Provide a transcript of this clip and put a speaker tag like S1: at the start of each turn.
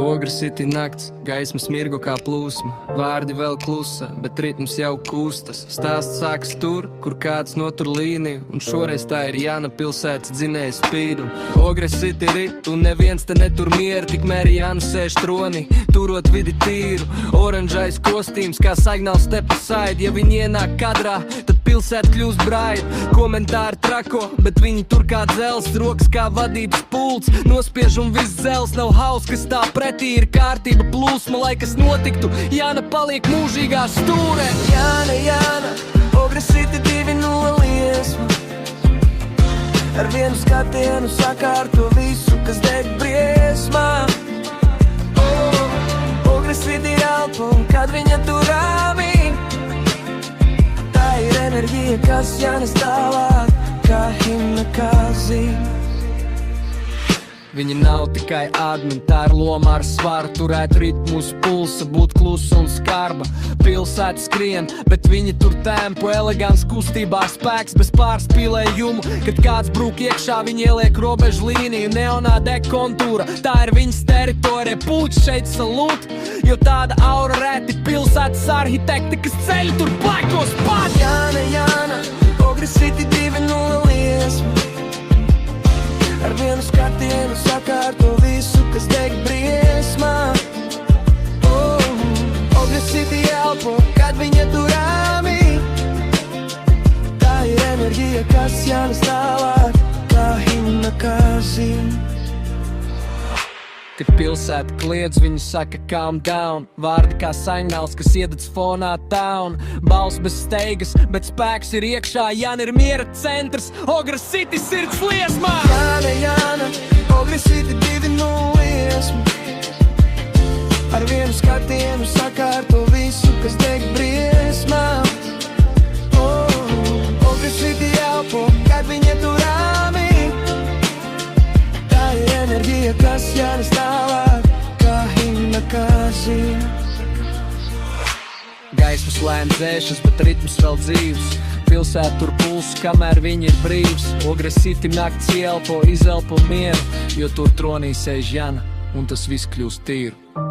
S1: Ogres city nakts, gaismas mirgo kā plūsma. Vārdi vēl klusa, bet ritms jau kustas. Stāsts sāks tur, kur kāds notur līniju, un šoreiz tā ir Jāna pilsētas dzinēja spīdu. Ogres city rit, un neviens te netur mieru, tikmēr Jāna sēž tronī, turot vidi tīru. Oranžais kostīms kā signāls step aside, ja viņi ienāk kadrā, tad pilsēta kļūst braida. Komentāri trako, bet viņi tur kā dzels, rokas kā vadības pults, nospiež un viss dzels, nav haus, kas tā pretī ir kārtība plūsma, lai kas notiktu, Jāna paliek mūžīgā stūrē.
S2: Jāna, Jāna, Ogres city 2-0 liesma. Ar vienu skatienu sakārto visu, kas deg briesmā. Ogres city elpo, kad viņa tur rāmī. Tā ir enerģija, kas jānes tālāk, kā himna, kā zīme.
S1: Viņa nav tikai admin, tā ir loma ar svaru, turēt ritmu uz pulsa, būt klusa un skarba. Pilsēta skrien, bet viņa tur tempo, elegants kustībā, spēks bez pārspīlējumu. Kad kāds brūk iekšā, viņa ieliek robežu līniju, neonā deg kontūra, tā ir viņas teritorija. Pūč šeit salūt, jo tāda aura reti pilsētas arhitekti, kas ceļ tur blaikos pat.
S2: Jāna, Jāna, Ogres city 2-0 liesma. Ar vienu skatienu sakārto visu, kas deg briesmā. Ogres city elpo, kad viņa tur rāmī. Tā ir enerģija, kas jānes tālāk, kā himna, kā zīme.
S1: Kad pilsēta kliedz, viņi saka calm down. Vārdi kā signāls, kas iededz fonā town. Balss bez steigas, bet spēks ir iekšā. Jāna ir miera centrs, Ogres city sirds liesmā.
S2: Jāna, Jāna, Ogres city 2-0 liesma. Ar vienu skatienu sakārto visu, kas deg briesmā. Ogres city elpo, kad viņa tur rāmī. Tā ir enerģija, kas jānes tālāk, kā himna, kā zīme.
S1: Gaismas lēni dzēšas, bet ritms vēl dzīvs. Pilsēta tur pulsu, kamēr viņi ir brīvs. Ogres city nakts ielpo, izelpo mieru, jo tur tronī sēž Jāna, un tas viss kļūst tīru.